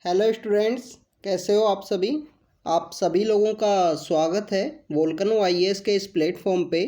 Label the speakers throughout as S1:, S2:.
S1: Hello students, कैसे हो आप सभी। आप सभी लोगों का स्वागत है वोल्केनो आईएएस के इस प्लेटफॉर्म पे।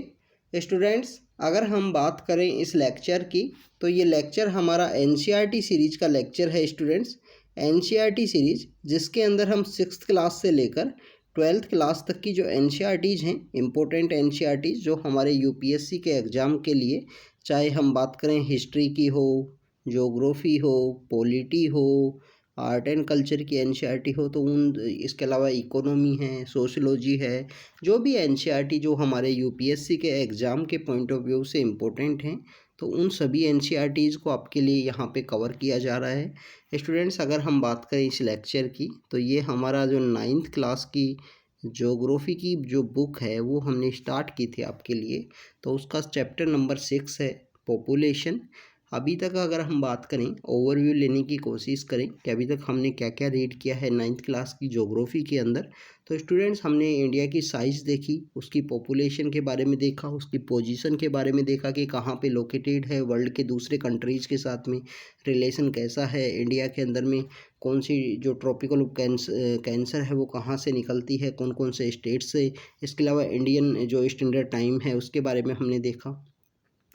S1: स्टूडेंट्स, अगर हम बात करें इस लेक्चर की तो ये लेक्चर हमारा एनसीईआरटी सीरीज का लेक्चर है स्टूडेंट्स। एनसीईआरटी सीरीज जिसके अंदर हम 6th क्लास से लेकर 12th क्लास तक की जो एनसीईआरटीज़ हैं, इम्पोर्टेंट एनसीईआरटीज़ जो हमारे यूपीएससी के एग्ज़ाम के लिए, चाहे हम बात करें हिस्ट्री की हो, ज्योग्राफी हो, पॉलिटी हो, आर्ट एंड कल्चर की एनसीईआरटी हो, तो उन इसके अलावा इकोनॉमी है, सोशलॉजी है, जो भी एनसीईआरटी जो हमारे यूपीएससी के एग्ज़ाम के पॉइंट ऑफ व्यू से इम्पोर्टेंट हैं, तो उन सभी एनसीईआरटीज़ को आपके लिए यहाँ पे कवर किया जा रहा है। स्टूडेंट्स, अगर हम बात करें इस लेक्चर की तो ये हमारा जो 9th क्लास की ज्योग्राफी की जो बुक है वो हमने स्टार्ट की थी आपके लिए। तो उसका चैप्टर नंबर 6 है पॉपुलेशन। अभी तक अगर हम बात करें, ओवरव्यू लेने की कोशिश करें कि अभी तक हमने क्या क्या रीड किया है 9th क्लास की ज्योग्राफी के अंदर, तो स्टूडेंट्स हमने इंडिया की साइज़ देखी, उसकी पॉपुलेशन के बारे में देखा, उसकी पोजीशन के बारे में देखा कि कहाँ पे लोकेटेड है वर्ल्ड के दूसरे कंट्रीज़ के साथ में, रिलेशन कैसा है इंडिया के अंदर में, कौन सी जो ट्रॉपिकल कैंसर है वो कहाँ से निकलती है, कौन कौन से स्टेट से। इसके अलावा इंडियन जो स्टैंडर्ड टाइम है उसके बारे में हमने देखा।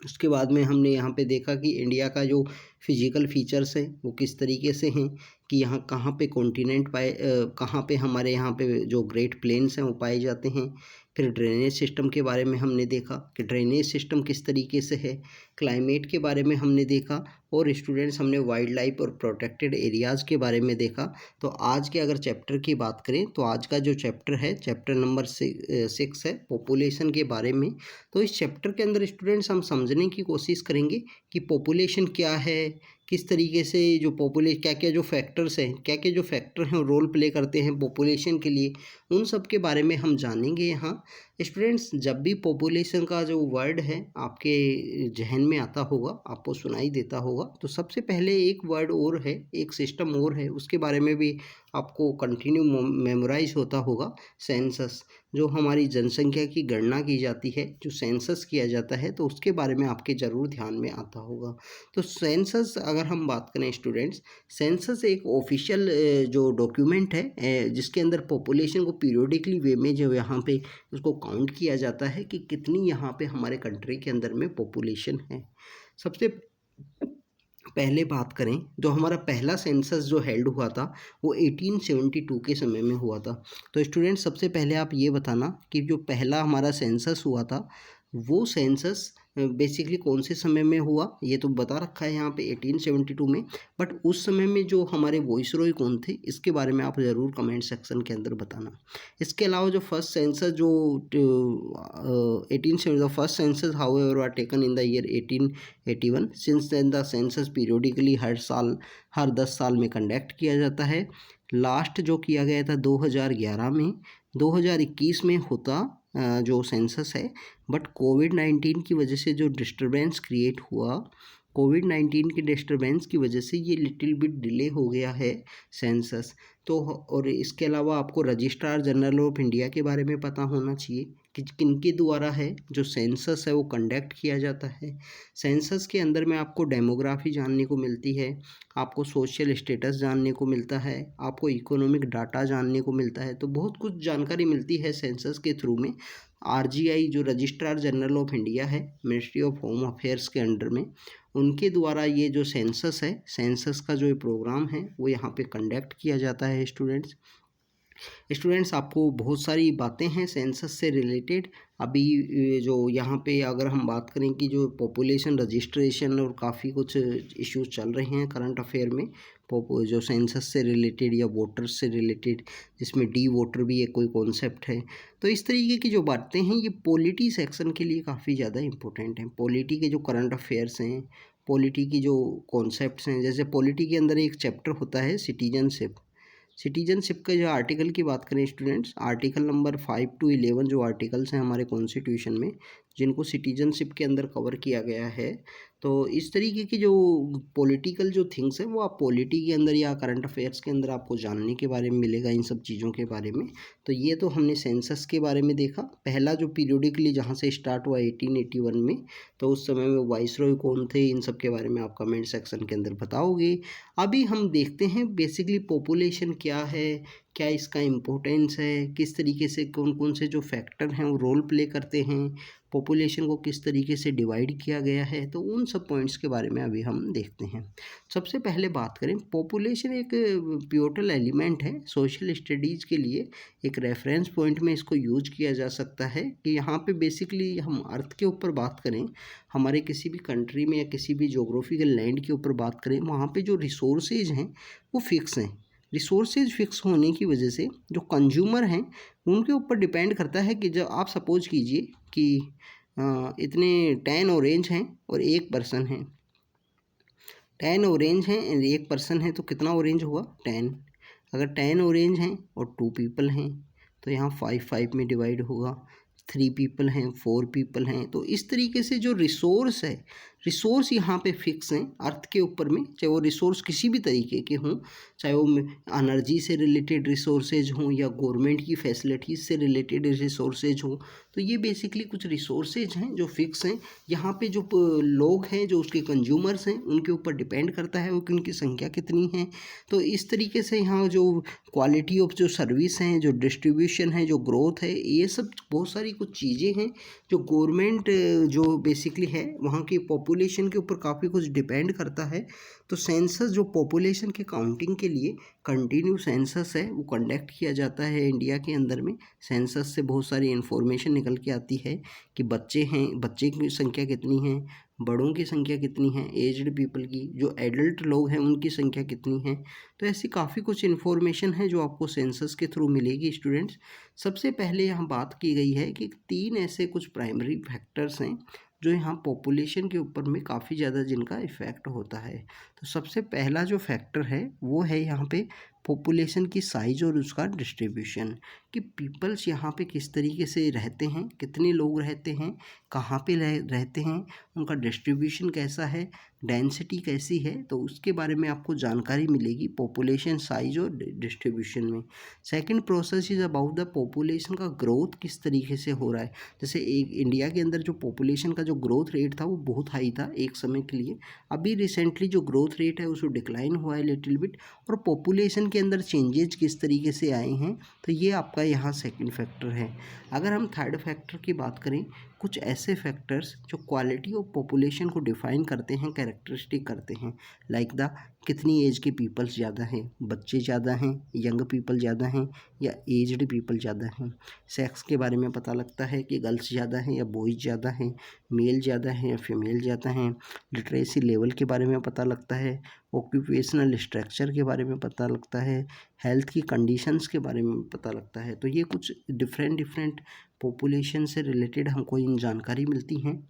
S1: उसके बाद में हमने यहाँ पे देखा कि इंडिया का जो फिजिकल फीचर्स हैं वो किस तरीके से हैं, कि यहाँ कहाँ पे कॉन्टिनेंट कहाँ पे हमारे यहाँ पे जो ग्रेट प्लेन्स हैं वो पाए जाते हैं। फिर ड्रेनेज सिस्टम के बारे में हमने देखा कि ड्रेनेज सिस्टम किस तरीके से है। क्लाइमेट के बारे में हमने देखा। और स्टूडेंट्स, हमने वाइल्ड लाइफ और प्रोटेक्टेड एरियाज़ के बारे में देखा। तो आज के अगर चैप्टर की बात करें तो आज का जो चैप्टर है, चैप्टर नंबर 6 है पॉपुलेशन के बारे में। तो इस चैप्टर के अंदर स्टूडेंट्स हम समझने की कोशिश करेंगे कि पॉपुलेशन क्या है, किस तरीके से जो पॉपुलेशन, क्या क्या जो फैक्टर्स हैं, क्या क्या जो फैक्टर हैं रोल प्ले करते हैं पॉपुलेशन के लिए, उन सब के बारे में हम जानेंगे यहाँ। स्टूडेंट्स, जब भी पॉपुलेशन का जो वर्ड है आपके जहन में आता होगा, आपको सुनाई देता होगा, तो सबसे पहले एक वर्ड और है, एक सिस्टम और है, उसके बारे में भी आपको कंटिन्यू मेमोराइज होता होगा। सेंसस, जो हमारी जनसंख्या की गणना की जाती है, जो सेंसस किया जाता है, तो उसके बारे में आपके ज़रूर ध्यान में आता होगा। तो सेंसस अगर हम बात करें स्टूडेंट्स, सेंसस एक ऑफिशियल जो डॉक्यूमेंट है जिसके अंदर पॉपुलेशन को पीरियोडिकली वे में जो यहाँ पे उसको काउंट किया जाता है कि कितनी यहाँ पे हमारे कंट्री के अंदर में पॉपुलेशन है। सबसे पहले बात करें, जो हमारा पहला सेंसस जो हेल्ड हुआ था वो 1872 के समय में हुआ था। तो स्टूडेंट, सबसे पहले आप ये बताना कि जो पहला हमारा सेंसस हुआ था वो सेंसस बेसिकली कौन से समय में हुआ। ये तो बता रखा है यहाँ पे 1872 में, बट उस समय में जो हमारे वॉइसरॉय कौन थे इसके बारे में आप ज़रूर कमेंट सेक्शन के अंदर बताना। इसके अलावा जो फर्स्ट सेंसस जो 1870, the first census however are taken in the year 1881। Since then the census periodically हर साल, हर 10 साल में कंडक्ट किया जाता है। लास्ट जो किया गया था 2011 में, 2021 में होता जो सेंसस है, बट कोविड-19 की वजह से जो डिस्टरबेंस क्रिएट हुआ, कोविड-19 के डिस्टरबेंस की वजह से ये लिटिल बिट डिले हो गया है सेंसस। तो और इसके अलावा आपको रजिस्ट्रार जनरल ऑफ इंडिया के बारे में पता होना चाहिए कि किनके द्वारा है जो सेंसस है वो कंडक्ट किया जाता है। सेंसस के अंदर में आपको डेमोग्राफी जानने को मिलती है, आपको सोशल स्टेटस जानने को मिलता है, आपको इकोनॉमिक डाटा जानने को मिलता है, तो बहुत कुछ जानकारी मिलती है सेंसस के थ्रू में। आरजीआई जो रजिस्ट्रार जनरल ऑफ इंडिया है, मिनिस्ट्री ऑफ होम अफेयर्स के अंडर में, उनके द्वारा ये जो सेंसस है, सेंसस का जो प्रोग्राम है वो यहाँ पे कंडक्ट किया जाता है स्टूडेंट्स। स्टूडेंट्स, आपको बहुत सारी बातें हैं सेंसस से रिलेटेड। अभी जो यहाँ पे अगर हम बात करें कि जो पॉपुलेशन रजिस्ट्रेशन और काफ़ी कुछ इश्यूज चल रहे हैं करंट अफेयर में, जो सेंसस से रिलेटेड या वोटर्स से रिलेटेड, जिसमें डी वोटर भी एक कोई कॉन्सेप्ट है। तो इस तरीके की जो बातें हैं ये पॉलिटी सेक्शन के लिए काफ़ी ज़्यादा इंपॉर्टेंट हैं। पॉलिटी के जो करंट अफेयर्स हैं, पॉलिटी की जो कॉन्सेप्ट्स हैं, जैसे पॉलिटी के अंदर एक चैप्टर होता है सिटीजनशिप। सिटीजनशिप के जो आर्टिकल की बात करें स्टूडेंट्स, आर्टिकल नंबर 5 to 11 जो आर्टिकल्स हैं हमारे कॉन्स्टिट्यूशन में, जिनको सिटीजनशिप के अंदर कवर किया गया है। तो इस तरीके की जो पॉलिटिकल जो थिंग्स है वो आप पॉलिटी के अंदर या करंट अफेयर्स के अंदर आपको जानने के बारे में मिलेगा, इन सब चीज़ों के बारे में। तो ये तो हमने सेंसस के बारे में देखा, पहला जो पीरियोडिकली जहाँ से स्टार्ट हुआ 1881 में, तो उस समय में वाइसरॉय कौन थे, इन सब के बारे में आप कमेंट सेक्शन के अंदर बताओगे। अभी हम देखते हैं बेसिकली पॉपुलेशन क्या है, क्या इसका इम्पोर्टेंस है, किस तरीके से कौन कौन से जो फैक्टर हैं वो रोल प्ले करते हैं, पॉपुलेशन को किस तरीके से डिवाइड किया गया है, तो उन सब पॉइंट्स के बारे में अभी हम देखते हैं। सबसे पहले बात करें, पॉपुलेशन एक पिवोटल एलिमेंट है सोशल स्टडीज़ के लिए। एक रेफरेंस पॉइंट में इसको यूज किया जा सकता है कि यहाँ पे बेसिकली हम अर्थ के ऊपर बात करें, हमारे किसी भी कंट्री में या किसी भी जोग्राफिकल लैंड के ऊपर बात करें, वहाँ पे जो रिसोर्सेज हैं वो फिक्स हैं। रिसोर्सेज फिक्स होने की वजह से जो कंज्यूमर हैं उनके ऊपर डिपेंड करता है कि जब आप सपोज कीजिए कि इतने 10 ऑरेंज हैं और एक पर्सन है, 10 ऑरेंज हैं और एक पर्सन है, तो कितना ऑरेंज हुआ 10। अगर 10 ऑरेंज हैं और 2 पीपल हैं तो यहाँ 5 में डिवाइड होगा, 3 पीपल हैं, 4 पीपल हैं। तो इस तरीके से जो रिसोर्स है, रिसोर्स यहाँ पे फिक्स हैं अर्थ के ऊपर में, चाहे वो रिसोर्स किसी भी तरीके के हों, चाहे वो एनर्जी से रिलेटेड रिसोर्सेज हों या गवर्नमेंट की फैसिलिटीज़ से रिलेटेड रिसोर्सेज हों। तो ये बेसिकली कुछ रिसोर्सेज हैं जो फिक्स हैं। यहाँ पे जो लोग हैं, जो उसके कंज्यूमर्स हैं, उनके ऊपर डिपेंड करता है वो कि उनकी संख्या कितनी है। तो इस तरीके से यहाँ जो क्वालिटी ऑफ जो सर्विस हैं, जो डिस्ट्रीब्यूशन है, जो ग्रोथ है, ये सब बहुत सारी कुछ चीज़ें हैं जो गवर्नमेंट जो बेसिकली है वहाँ की पॉपुलेशन के ऊपर काफ़ी कुछ डिपेंड करता है। तो सेंसस जो पॉपुलेशन के काउंटिंग के लिए कंटिन्यू सेंसस है वो कंडक्ट किया जाता है इंडिया के अंदर में। सेंसस से बहुत सारी इन्फॉर्मेशन निकल के आती है कि बच्चे हैं, बच्चे की संख्या कितनी है, बड़ों की संख्या कितनी है, एज्ड पीपल की, जो एडल्ट लोग हैं उनकी संख्या कितनी है। तो ऐसी काफ़ी कुछ इन्फॉर्मेशन है जो आपको सेंसस के थ्रू मिलेगी स्टूडेंट्स। सबसे पहले यहाँ बात की गई है कि 3 ऐसे कुछ प्राइमरी फैक्टर्स हैं जो यहाँ पॉपुलेशन के ऊपर में काफ़ी ज़्यादा जिनका इफ़ेक्ट होता है। तो सबसे पहला जो फैक्टर है वो है यहाँ पे पॉपुलेशन की साइज और उसका डिस्ट्रीब्यूशन, कि पीपल्स यहाँ पे किस तरीके से रहते हैं, कितने लोग रहते हैं, कहाँ पे रहते हैं, उनका डिस्ट्रीब्यूशन कैसा है, डेंसिटी कैसी है, तो उसके बारे में आपको जानकारी मिलेगी पॉपुलेशन साइज और डिस्ट्रीब्यूशन में। Second process is about the population का ग्रोथ किस तरीके से हो रहा है। जैसे एक इंडिया के अंदर जो पॉपुलेशन का जो ग्रोथ रेट था वो बहुत हाई था एक समय के लिए, अभी रिसेंटली जो ग्रोथ रेट है उसको डिक्लाइन हुआ है लिटिल बिट, और पॉपुलेशन के अंदर चेंजेज किस तरीके से आए हैं, तो ये आपका यहाँ सेकंड फैक्टर है। अगर हम थर्ड फैक्टर की बात करें, कुछ ऐसे फैक्टर्स जो क्वालिटी ऑफ पॉपुलेशन को डिफाइन करते हैं, कैरेक्टरिस्टिक करते हैं, लाइक द कितनी एज के पीपल्स ज़्यादा हैं, बच्चे ज़्यादा हैं, यंग पीपल ज़्यादा हैं या एज्ड पीपल ज़्यादा हैं। सेक्स के बारे में पता लगता है कि गर्ल्स ज़्यादा हैं या बॉयज़ ज़्यादा हैं, मेल ज़्यादा हैं या फीमेल ज़्यादा हैं। लिटरेसी लेवल के बारे में पता लगता है, ऑक्यूपेशनल स्ट्रक्चर के बारे में पता लगता है, हेल्थ की कंडीशंस के बारे में पता लगता है। तो ये कुछ डिफरेंट पॉपुलेशन से रिलेटेड हमको इन जानकारी मिलती हैं।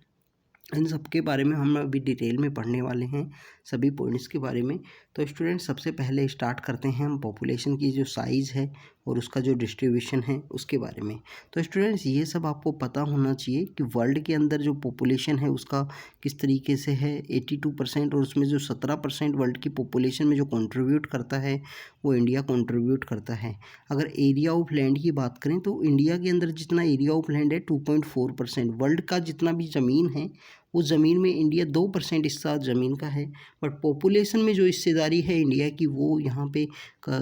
S1: इन सब के बारे में हम अभी डिटेल में पढ़ने वाले हैं, सभी पॉइंट्स के बारे में। तो स्टूडेंट सबसे पहले स्टार्ट करते हैं हम पॉपुलेशन की जो साइज़ है और उसका जो डिस्ट्रीब्यूशन है उसके बारे में। तो स्टूडेंट्स ये सब आपको पता होना चाहिए कि वर्ल्ड के अंदर जो पॉपुलेशन है उसका किस तरीके से है। 82% और उसमें जो 17% वर्ल्ड की पॉपुलेशन में जो कंट्रीब्यूट करता है वो इंडिया कंट्रीब्यूट करता है। अगर एरिया ऑफ लैंड की बात करें तो इंडिया के अंदर जितना एरिया ऑफ लैंड है 2.4%, वर्ल्ड का जितना भी ज़मीन है उस ज़मीन में इंडिया 2% हिस्सा ज़मीन का है। बट पॉपुलेशन में जो हिस्सेदारी है इंडिया की वो यहाँ पे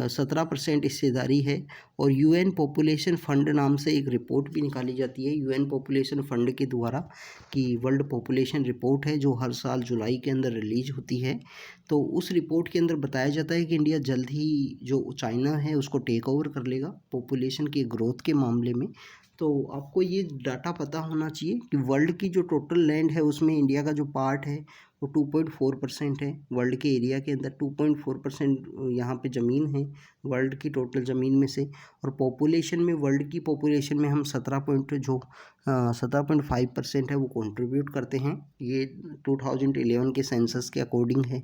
S1: 17% हिस्सेदारी है। और यूएन पॉपुलेशन फ़ंड नाम से एक रिपोर्ट भी निकाली जाती है यूएन पॉपुलेशन फ़ंड के द्वारा, कि वर्ल्ड पॉपुलेशन रिपोर्ट है जो हर साल जुलाई के अंदर रिलीज होती है। तो उस रिपोर्ट के अंदर बताया जाता है कि इंडिया जल्द ही जो चाइना है उसको टेक ओवर कर लेगा पॉपुलेशन की ग्रोथ के मामले में। तो आपको ये डाटा पता होना चाहिए कि वर्ल्ड की जो टोटल लैंड है उसमें इंडिया का जो पार्ट है वो 2.4% है। वर्ल्ड के एरिया के अंदर 2.4% यहाँ पे ज़मीन है वर्ल्ड की टोटल ज़मीन में से। और पॉपुलेशन में, वर्ल्ड की पॉपुलेशन में हम 17.5% है वो कंट्रीब्यूट करते हैं। ये 2011 के सेंसस के अकॉर्डिंग है।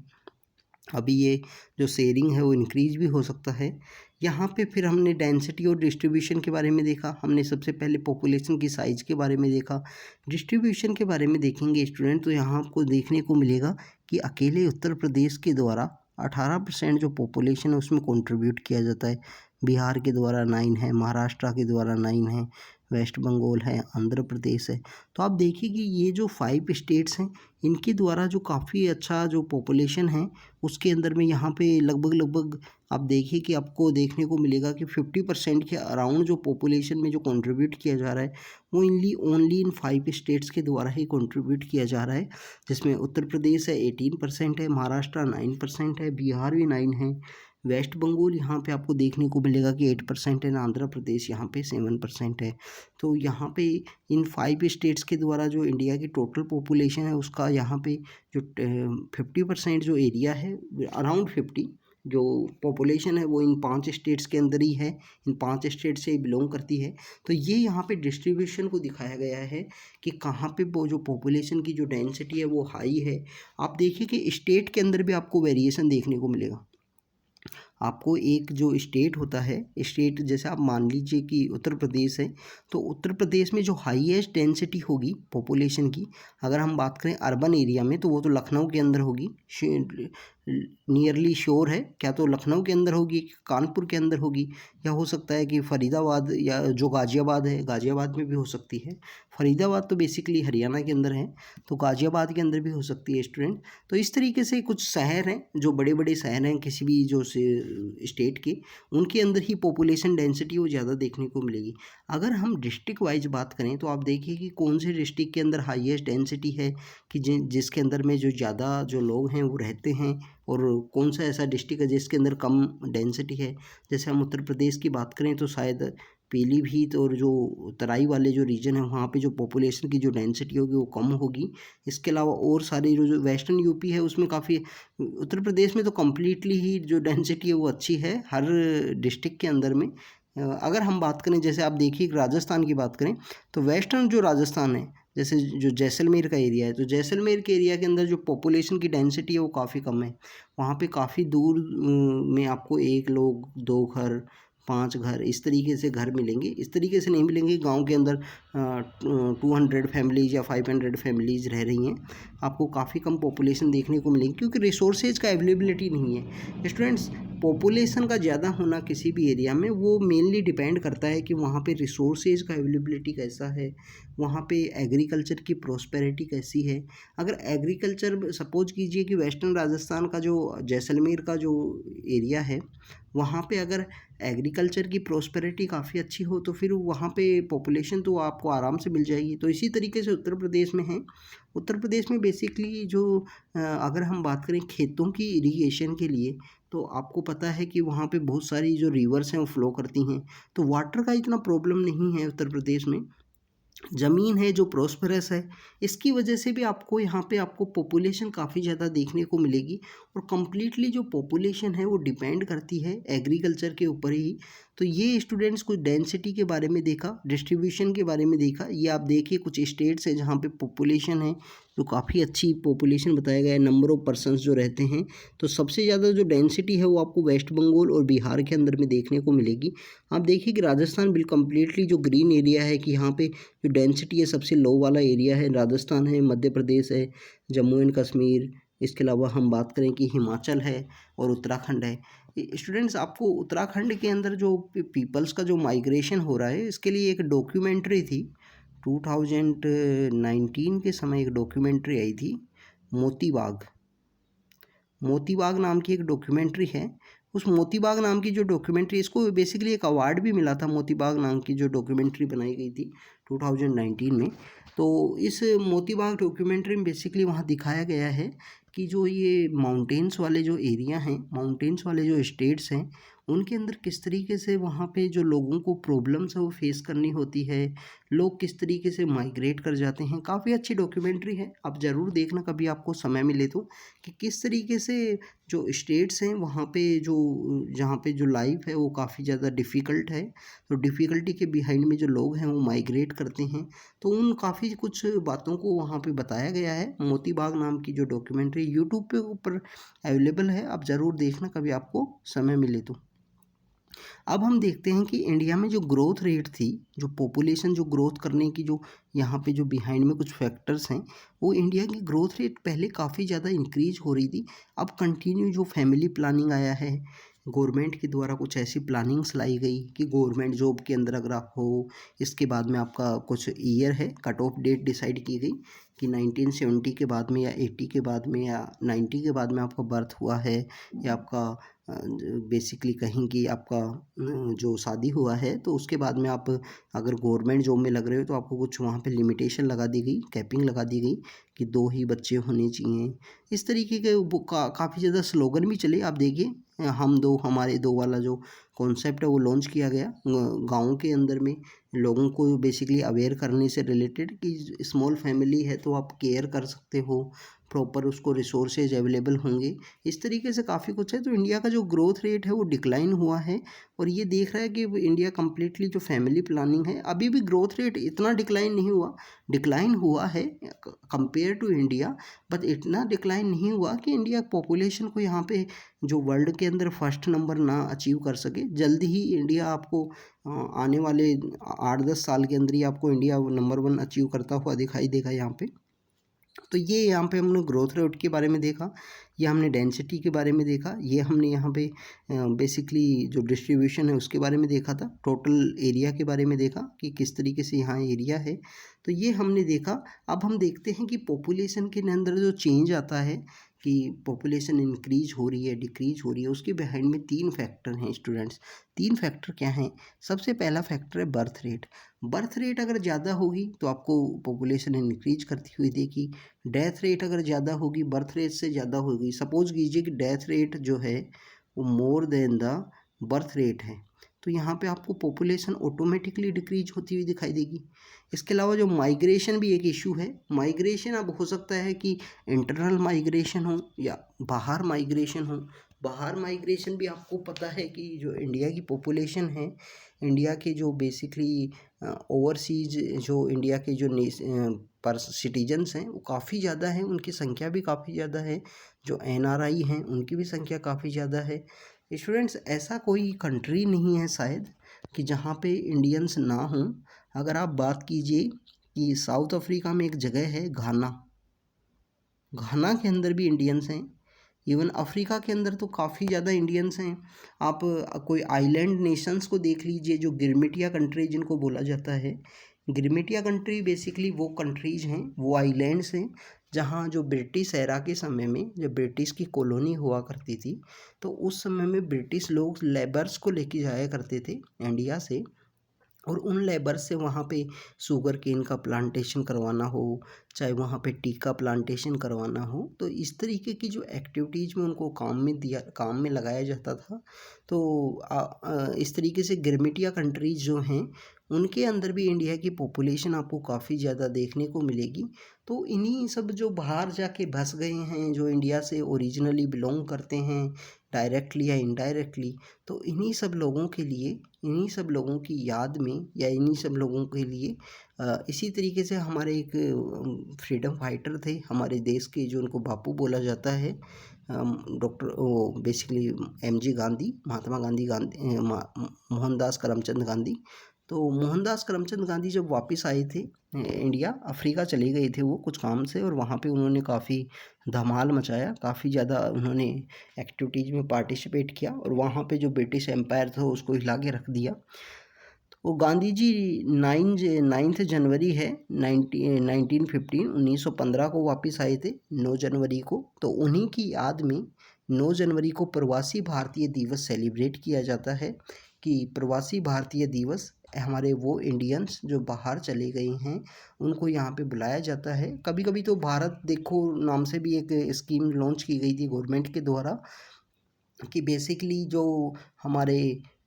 S1: अभी ये जो शेयरिंग है वो इंक्रीज भी हो सकता है। यहाँ पे फिर हमने डेंसिटी और डिस्ट्रीब्यूशन के बारे में देखा। हमने सबसे पहले पॉपुलेशन की साइज़ के बारे में देखा। डिस्ट्रीब्यूशन के बारे में देखेंगे स्टूडेंट, तो यहाँ आपको देखने को मिलेगा कि अकेले उत्तर प्रदेश के द्वारा 18% जो पॉपुलेशन है उसमें कंट्रीब्यूट किया जाता है। बिहार के द्वारा 9 है, महाराष्ट्र के द्वारा 9 है, वेस्ट बंगाल है, आंध्र प्रदेश है। तो आप देखिए कि ये जो 5 स्टेट्स हैं इनके द्वारा जो काफ़ी अच्छा जो पॉपुलेशन है उसके अंदर में यहाँ पे लगभग आप देखिए कि आपको देखने को मिलेगा कि 50% के अराउंड जो पॉपुलेशन में जो कंट्रीब्यूट किया जा रहा है वो ओनली इन 5 स्टेट्स के द्वारा ही कंट्रीब्यूट किया जा रहा है, जिसमें उत्तर प्रदेश है 18% है, महाराष्ट्र 9% है, बिहार भी 9 है, वेस्ट बंगाल यहाँ पे आपको देखने को मिलेगा कि 8% है, आंध्र प्रदेश यहाँ पे 7% है। तो यहाँ पे इन 5 स्टेट्स के द्वारा जो इंडिया की टोटल पॉपुलेशन है उसका यहाँ पे जो 50% जो एरिया है, अराउंड 50 जो पॉपुलेशन है वो इन 5 स्टेट्स के अंदर ही है, इन 5 स्टेट से ही बिलोंग करती है। तो ये यहाँ पे डिस्ट्रीब्यूशन को दिखाया गया है कि कहाँ पे वो जो पॉपुलेशन की जो डेंसिटी है वो हाई है। आप देखिए कि स्टेट के अंदर भी आपको वेरिएशन देखने को मिलेगा। आपको एक जो स्टेट होता है, स्टेट जैसे आप मान लीजिए कि उत्तर प्रदेश है, तो उत्तर प्रदेश में जो हाईएस्ट डेंसिटी होगी पॉपुलेशन की, अगर हम बात करें अर्बन एरिया में, तो वो तो लखनऊ के अंदर होगी। नियरली श्योर है, क्या तो लखनऊ के अंदर होगी, कानपुर के अंदर होगी, या हो सकता है कि फरीदाबाद या जो गाज़ियाबाद है, गाज़ियाबाद में भी हो सकती है। फरीदाबाद तो बेसिकली हरियाणा के अंदर है, तो गाज़ियाबाद के अंदर भी हो सकती है स्टूडेंट। तो इस तरीके से कुछ शहर हैं जो बड़े बड़े शहर हैं किसी भी जो स्टेट के, उनके अंदर ही पॉपुलेशन डेंसिटी वो ज़्यादा देखने को मिलेगी। अगर हम डिस्ट्रिक्ट वाइज बात करें तो आप देखिए कि कौन से डिस्ट्रिक्ट के अंदर हाईएस्ट डेंसिटी है, कि जिसके अंदर में जो ज़्यादा जो लोग हैं वो रहते हैं, और कौन सा ऐसा डिस्ट्रिक्ट है जिसके अंदर कम डेंसिटी है। जैसे हम उत्तर प्रदेश की बात करें तो शायद पीलीभीत और जो तराई वाले जो रीजन है वहाँ पे जो पॉपुलेशन की जो डेंसिटी होगी वो कम होगी। इसके अलावा और सारे जो वेस्टर्न यूपी है उसमें काफ़ी, उत्तर प्रदेश में तो कम्प्लीटली ही जो डेंसिटी है वो अच्छी है हर डिस्ट्रिक्ट के अंदर में। अगर हम बात करें, जैसे आप देखिए राजस्थान की बात करें, तो वेस्टर्न जो राजस्थान है, जैसे जो जैसलमेर का एरिया है, तो जैसलमेर के एरिया के अंदर जो पॉपुलेशन की डेंसिटी है वो काफ़ी कम है। वहाँ पे काफ़ी दूर में आपको 1 लोग 2 घर 5 घर इस तरीके से घर मिलेंगे। इस तरीके से नहीं मिलेंगे गांव के अंदर 200 फैमिलीज़ या 500 फैमिलीज़ रह रही हैं। आपको काफ़ी कम पॉपुलेशन देखने को मिलेंगी क्योंकि रिसोर्सेज का अवेलेबिलिटी नहीं है स्टूडेंट्स। पॉपुलेशन का ज़्यादा होना किसी भी एरिया में वो मेनली डिपेंड करता है कि वहाँ पे रिसोर्सेज का अवेलेबिलिटी कैसा है, वहाँ पे एग्रीकल्चर की प्रॉस्पेरिटी कैसी है। अगर एग्रीकल्चर सपोज कीजिए कि वेस्टर्न राजस्थान का जो जैसलमेर का जो एरिया है वहाँ पे अगर एग्रीकल्चर की प्रॉस्पेरिटी काफ़ी अच्छी हो तो फिर वहाँ पे पॉपुलेशन तो आपको आराम से मिल जाएगी। तो इसी तरीके से उत्तर प्रदेश में है। उत्तर प्रदेश में बेसिकली जो अगर हम बात करें खेतों की इरिगेशन के लिए, तो आपको पता है कि वहाँ पे बहुत सारी जो रिवर्स हैं वो फ्लो करती हैं, तो वाटर का इतना प्रॉब्लम नहीं है उत्तर प्रदेश में। ज़मीन है जो प्रॉस्परस है, इसकी वजह से भी आपको यहाँ पे आपको पॉपुलेशन काफ़ी ज़्यादा देखने को मिलेगी। और कम्प्लीटली जो पॉपुलेशन है वो डिपेंड करती है एग्रीकल्चर के ऊपर ही। तो ये स्टूडेंट्स कुछ डेंसिटी के बारे में देखा, डिस्ट्रीब्यूशन के बारे में देखा। ये आप देखिए कुछ स्टेट्स हैं जहाँ पे पॉपुलेशन है जो काफ़ी अच्छी पॉपुलेशन बताया गया है, नंबर ऑफ़ पर्सन्स जो रहते हैं। तो सबसे ज़्यादा जो डेंसिटी है वो आपको वेस्ट बंगाल और बिहार के अंदर में देखने को मिलेगी। आप देखिए कि राजस्थान बिल कम्प्लीटली जो ग्रीन एरिया है, कि यहाँ पे जो डेंसिटी है सबसे लो वाला एरिया है राजस्थान है, मध्य प्रदेश है, जम्मू एंड कश्मीर। इसके अलावा हम बात करें कि हिमाचल है और उत्तराखंड है। स्टूडेंट्स आपको उत्तराखंड के अंदर जो पीपल्स का जो माइग्रेशन हो रहा है इसके लिए एक डॉक्यूमेंट्री थी 2019 के समय, एक डॉक्यूमेंट्री आई थी मोती बाग नाम की एक डॉक्यूमेंट्री है। उस मोती बाग नाम की जो डॉक्यूमेंट्री, इसको बेसिकली एक अवार्ड भी मिला था, मोती बाग नाम की जो डॉक्यूमेंट्री बनाई गई थी 2019 में। तो इस मोती बाग डॉक्यूमेंट्री में बेसिकली वहाँ दिखाया गया है कि जो ये माउंटेन्स वाले जो एरिया हैं, माउंटेन्स वाले जो स्टेट्स हैं, उनके अंदर किस तरीके से वहाँ पे जो लोगों को प्रॉब्लम्स है वो फेस करनी होती है, लोग किस तरीके से माइग्रेट कर जाते हैं। काफ़ी अच्छी डॉक्यूमेंट्री है, आप ज़रूर देखना कभी आपको समय मिले तो, कि किस तरीके से जो स्टेट्स हैं वहाँ पे जो जहाँ पे जो लाइफ है वो काफ़ी ज़्यादा डिफ़िकल्ट है, तो डिफ़िकल्टी के बिहाइंड में जो लोग हैं वो माइग्रेट करते हैं। तो उन काफ़ी कुछ बातों को वहाँ पे बताया गया है। मोती बाग नाम की जो डॉक्यूमेंट्री यूट्यूब पे ऊपर अवेलेबल है, आप ज़रूर देखना कभी आपको समय मिले तो। अब हम देखते हैं कि इंडिया में जो ग्रोथ रेट थी, जो पॉपुलेशन जो ग्रोथ करने की जो यहाँ पे जो बिहाइंड में कुछ फैक्टर्स हैं, वो इंडिया की ग्रोथ रेट पहले काफ़ी ज़्यादा इंक्रीज हो रही थी। अब कंटिन्यू जो फैमिली प्लानिंग आया है, गवर्नमेंट के द्वारा कुछ ऐसी प्लानिंग्स लाई गई कि गवर्नमेंट जॉब के अंदर अगर आप हो, इसके बाद में आपका कुछ ईयर है, कट ऑफ डेट डिसाइड की गई कि 1970 के बाद में या 80 के बाद में या 90 के बाद में आपका बर्थ हुआ है, या आपका बेसिकली कहीं कि आपका जो शादी हुआ है, तो उसके बाद में आप अगर गवर्नमेंट जॉब में लग रहे हो तो आपको कुछ वहाँ पे लिमिटेशन लगा दी गई, कैपिंग लगा दी गई कि 2 ही बच्चे होने चाहिए। इस तरीके के वो काफ़ी ज़्यादा स्लोगन भी चले। आप देखिए हम दो हमारे दो वाला जो कॉन्सेप्ट है वो लॉन्च किया गया गाँव के अंदर में, लोगों को बेसिकली अवेयर करने से रिलेटेड कि स्मॉल फैमिली है तो आप केयर कर सकते हो, प्रॉपर उसको रिसोर्सेज अवेलेबल होंगे। इस तरीके से काफ़ी कुछ है। तो इंडिया का जो ग्रोथ रेट है वो डिक्लाइन हुआ है, और ये देख रहा है कि इंडिया कम्प्लीटली जो फैमिली प्लानिंग है, अभी भी ग्रोथ रेट इतना डिक्लाइन नहीं हुआ, डिक्लाइन हुआ है कंपेयर टू इंडिया, बट इतना डिक्लाइन नहीं हुआ कि इंडिया पॉपुलेशन को यहाँ पे जो वर्ल्ड के अंदर फर्स्ट नंबर ना अचीव कर सके। जल्दी ही इंडिया आपको आने वाले 8-10 साल के अंदर ही आपको इंडिया नंबर 1 अचीव करता हुआ दिखाई देगा यहाँ पे। तो ये यहाँ पे हमने ग्रोथ रेट के बारे में देखा, ये हमने डेंसिटी के बारे में देखा, ये हमने यहाँ पे बेसिकली जो डिस्ट्रीब्यूशन है उसके बारे में देखा था, टोटल एरिया के बारे में देखा कि किस तरीके से यहाँ एरिया है, तो ये हमने देखा। अब हम देखते हैं कि पॉपुलेशन के अंदर जो चेंज आता है कि पॉपुलेशन इंक्रीज हो रही है, डिक्रीज हो रही है, उसके बिहाइंड में 3 फैक्टर हैं स्टूडेंट्स। 3 फैक्टर क्या हैं? सबसे पहला फैक्टर है बर्थ रेट। बर्थ रेट अगर ज़्यादा होगी तो आपको पॉपुलेशन इंक्रीज करती हुई देखी। डेथ रेट अगर ज़्यादा होगी, बर्थ रेट से ज़्यादा होगी, सपोज कीजिए कि डेथ रेट जो है वो more than the birth rate है, तो यहाँ पे आपको पॉपुलेशन ऑटोमेटिकली डिक्रीज होती हुई दिखाई देगी। इसके अलावा जो माइग्रेशन भी एक इशू है। माइग्रेशन अब हो सकता है कि इंटरनल माइग्रेशन हो या बाहर माइग्रेशन हो। बाहर माइग्रेशन भी आपको पता है कि जो इंडिया की पॉपुलेशन है, इंडिया के जो बेसिकली ओवरसीज जो इंडिया के जो पर सिटीजन्स हैं वो काफ़ी ज़्यादा हैं, उनकी संख्या भी काफ़ी ज़्यादा है। जो एनआरआई हैं उनकी भी संख्या काफ़ी ज़्यादा है। स्टूडेंट्स, ऐसा कोई कंट्री नहीं है शायद कि जहाँ पे इंडियंस ना हों। अगर आप बात कीजिए कि साउथ अफ्रीका में एक जगह है घाना, घाना के अंदर भी इंडियंस हैं। इवन अफ्रीका के अंदर तो काफ़ी ज़्यादा इंडियंस हैं। आप कोई आइलैंड नेशंस को देख लीजिए, जो गिरमिटिया कंट्री जिनको बोला जाता है। गिरमिटिया कंट्री बेसिकली वो कंट्रीज हैं, वो आइलैंड्स हैं जहाँ जो ब्रिटिश एरा के समय में जब ब्रिटिश की कॉलोनी हुआ करती थी, तो उस समय में ब्रिटिश लोग लेबर्स को लेके जाया करते थे इंडिया से, और उन लेबर से वहाँ पे शुगर केन का प्लांटेशन करवाना हो, चाहे वहाँ पे टी का प्लांटेशन करवाना हो, तो इस तरीके की जो एक्टिविटीज़ में उनको काम में लगाया जाता था। तो इस तरीके से गिरमिटिया कंट्रीज़ जो हैं उनके अंदर भी इंडिया की पॉपुलेशन आपको काफ़ी ज़्यादा देखने को मिलेगी। तो इन्हीं सब जो बाहर जाके बस गए हैं, जो इंडिया से ओरिजिनली बिलोंग करते हैं डायरेक्टली या इनडायरेक्टली, तो इन्हीं सब लोगों के लिए, इन्हीं सब लोगों की याद में या इन्हीं सब लोगों के लिए इसी तरीके से हमारे एक फ्रीडम फाइटर थे हमारे देश के, जो उनको बापू बोला जाता है, डॉक्टर वो बेसिकली एमजी गांधी, महात्मा गांधी, मोहनदास करमचंद गांधी। तो मोहनदास करमचंद गांधी जब वापस आए थे इंडिया, अफ्रीका चले गए थे वो कुछ काम से, और वहाँ पे उन्होंने काफ़ी धमाल मचाया, काफ़ी ज़्यादा उन्होंने एक्टिविटीज़ में पार्टिसिपेट किया, और वहाँ पे जो ब्रिटिश एम्पायर था उसको हिला के रख दिया। तो गांधी जी 9 जनवरी है 1915 को वापस आए थे 9 जनवरी को। तो उन्हीं की याद में 9 जनवरी को प्रवासी भारतीय दिवस सेलिब्रेट किया जाता है, कि प्रवासी भारतीय दिवस हमारे वो इंडियंस जो बाहर चले गए हैं उनको यहाँ पे बुलाया जाता है। कभी कभी तो भारत देखो नाम से भी एक स्कीम लॉन्च की गई थी गवर्नमेंट के द्वारा, कि बेसिकली जो हमारे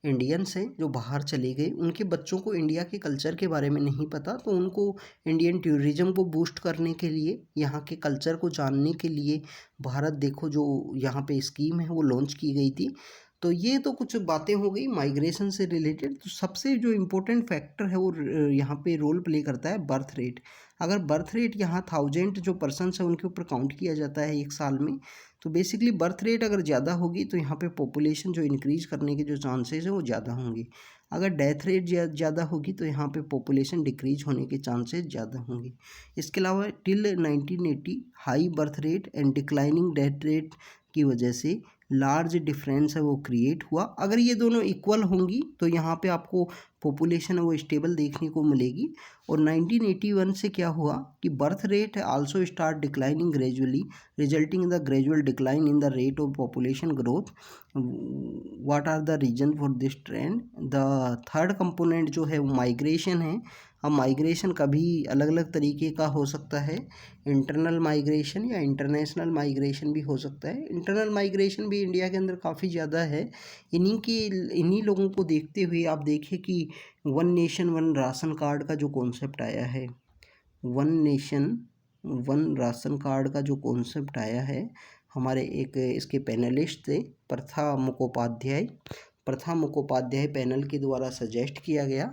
S1: इंडियंस हैं जो बाहर चले गए, उनके बच्चों को इंडिया के कल्चर के बारे में नहीं पता, तो उनको इंडियन टूरिज़्म को बूस्ट करने के लिए, यहाँ के कल्चर को जानने के लिए भारत देखो जो यहाँ पे स्कीम है वो लॉन्च की गई थी। तो ये तो कुछ बातें हो गई माइग्रेशन से रिलेटेड। तो सबसे जो इम्पोर्टेंट फैक्टर है वो यहाँ पे रोल प्ले करता है बर्थ रेट। अगर बर्थ रेट यहाँ 1000 जो पर्सनस है उनके ऊपर काउंट किया जाता है एक साल में, तो बेसिकली बर्थ रेट अगर ज़्यादा होगी तो यहाँ पे पॉपुलेशन जो इंक्रीज़ करने के जो चांसेस है वो ज़्यादा होंगे। अगर डेथ रेट ज़्यादा होगी तो यहाँ पे पॉपुलेशन डिक्रीज होने के चांसेस ज़्यादा होंगे। इसके अलावा till 1980 high birth rate and declining death rate की वजह से लार्ज डिफरेंस है वो क्रिएट हुआ। अगर ये दोनों इक्वल होंगी तो यहाँ पे आपको पॉपुलेशन है वो स्टेबल देखने को मिलेगी। और 1981 से क्या हुआ कि birth rate also start declining gradually, resulting in the gradual decline in the rate of population growth. What are the reason for this trend? The third component जो है वो माइग्रेशन है। अब माइग्रेशन कभी अलग अलग तरीके का हो सकता है, इंटरनल माइग्रेशन या इंटरनेशनल माइग्रेशन भी हो सकता है। इंटरनल माइग्रेशन भी इंडिया के अंदर काफ़ी ज़्यादा है। इन्हीं लोगों को देखते हुए आप देखिए कि one nation one ration card का जो कॉन्सेप्ट आया है, one nation one ration card का जो कॉन्सेप्ट आया है, हमारे एक इसके पैनलिस्ट थे प्रथा मुखोपाध्याय पैनल के द्वारा सजेस्ट किया गया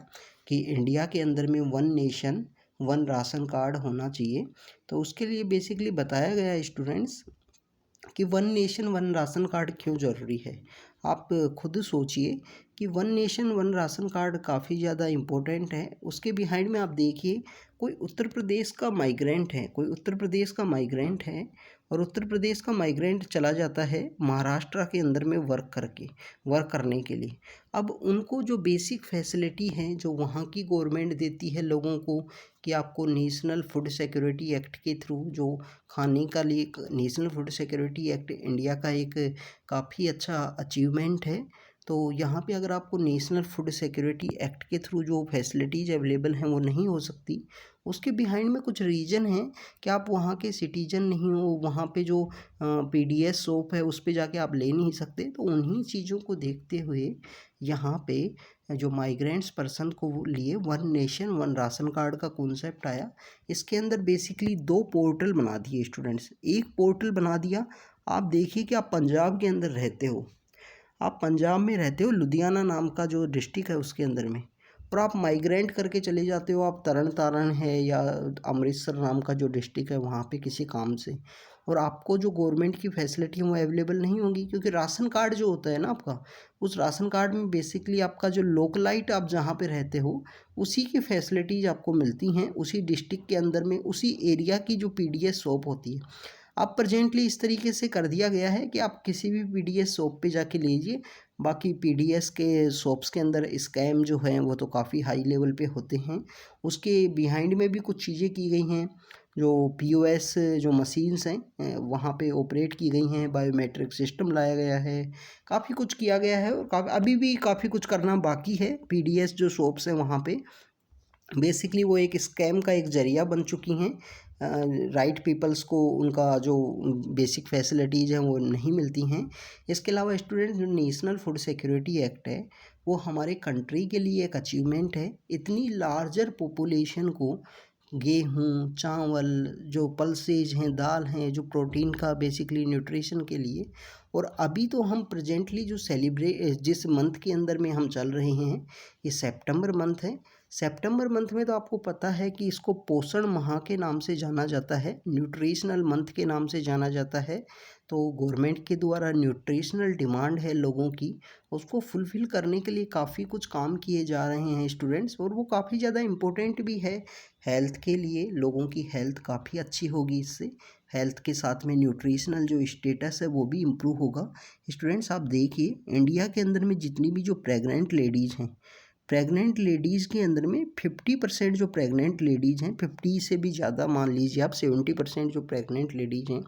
S1: कि इंडिया के अंदर में one nation one ration card होना चाहिए। तो उसके लिए बेसिकली बताया गया स्टूडेंट्स कि one nation one ration card क्यों ज़रूरी है। आप खुद सोचिए कि one nation one ration card काफ़ी ज़्यादा इम्पोर्टेंट है। उसके बिहाइंड में आप देखिए, कोई उत्तर प्रदेश का माइग्रेंट है और उत्तर प्रदेश का माइग्रेंट चला जाता है महाराष्ट्र के अंदर में वर्क करने के लिए। अब उनको जो बेसिक फैसिलिटी हैं जो वहाँ की गवर्नमेंट देती है लोगों को, कि आपको नेशनल फूड सिक्योरिटी एक्ट के थ्रू जो खाने का लिए, national food security act India का एक काफ़ी अच्छा अचीवमेंट है। तो यहाँ पे अगर आपको नेशनल फूड सिक्योरिटी एक्ट के थ्रू जो फैसिलिटीज़ अवेलेबल हैं वो नहीं हो सकती, उसके बिहाइंड में कुछ रीज़न है कि आप वहाँ के सिटीजन नहीं हो, वहाँ पे जो पीडीएस शॉप है उस पे जाके आप ले नहीं सकते। तो उन्हीं चीज़ों को देखते हुए यहाँ पे जो माइग्रेंट्स पर्सन को लिए one nation one ration card का कॉन्सेप्ट आया। इसके अंदर बेसिकली 2 पोर्टल बना दिए स्टूडेंट्स। एक पोर्टल बना दिया, आप देखिए कि आप पंजाब के अंदर रहते हो, आप पंजाब में रहते हो, लुधियाना नाम का जो डिस्ट्रिक्ट है उसके अंदर में, और आप माइग्रेंट करके चले जाते हो, आप तरन तारण है या अमृतसर नाम का जो डिस्ट्रिक्ट है वहाँ पे किसी काम से, और आपको जो गवर्नमेंट की फैसिलिटी है वो अवेलेबल नहीं होगी। क्योंकि राशन कार्ड जो होता है ना आपका, उस राशन कार्ड में बेसिकली आपका जो लोकलाइट आप जहाँ पे रहते हो उसी की फैसिलिटीज़ आपको मिलती हैं, उसी डिस्ट्रिक्ट के अंदर में उसी एरिया की जो पीडीएस शॉप होती है। अब प्रेजेंटली इस तरीके से कर दिया गया है कि आप किसी भी पीडीएस शॉप पे जाके लीजिए। बाकी पीडीएस के शॉप्स के अंदर स्कैम जो हैं वो तो काफ़ी हाई लेवल पे होते हैं। उसके बिहाइंड में भी कुछ चीज़ें की गई हैं, जो पीओएस जो मशीन्स हैं वहाँ पे ऑपरेट की गई हैं, बायोमेट्रिक सिस्टम लाया गया है, काफ़ी कुछ किया गया है और अभी भी काफ़ी कुछ करना बाकी है। पीडीएस जो शॉप्स हैं वहाँ पे बेसिकली वो एक स्कैम का एक ज़रिया बन चुकी हैं। राइट पीपल्स को उनका जो बेसिक फैसिलिटीज़ हैं वो नहीं मिलती हैं। इसके अलावा स्टूडेंट जो नेशनल फूड सिक्योरिटी एक्ट है वो हमारे कंट्री के लिए एक अचीवमेंट है। इतनी लार्जर पॉपुलेशन को गेहूँ, चावल, जो पल्सेज हैं, दाल हैं, जो प्रोटीन का बेसिकली न्यूट्रिशन के लिए, और अभी तो हम प्रेजेंटली जो जिस मंथ के अंदर में हम चल रहे हैं, ये सितंबर मंथ है। सितंबर मंथ में तो आपको पता है कि इसको पोषण माह के नाम से जाना जाता है, न्यूट्रिशनल मंथ के नाम से जाना जाता है। तो गवर्नमेंट के द्वारा न्यूट्रिशनल डिमांड है लोगों की, उसको फुलफ़िल करने के लिए काफ़ी कुछ काम किए जा रहे हैं स्टूडेंट्स, और वो काफ़ी ज़्यादा इम्पोर्टेंट भी है हेल्थ के लिए। लोगों की हेल्थ काफ़ी अच्छी होगी इससे, हेल्थ के साथ में न्यूट्रिशनल जो स्टेटस है वो भी इम्प्रूव होगा। स्टूडेंट्स आप देखिए, इंडिया के अंदर में जितनी भी जो प्रेग्नेंट लेडीज़ हैं, प्रेग्नेंट लेडीज़ के अंदर में 50% जो प्रेग्नेंट लेडीज़ हैं, 50 से भी ज़्यादा मान लीजिए आप 70% जो प्रेग्नेंट लेडीज़ हैं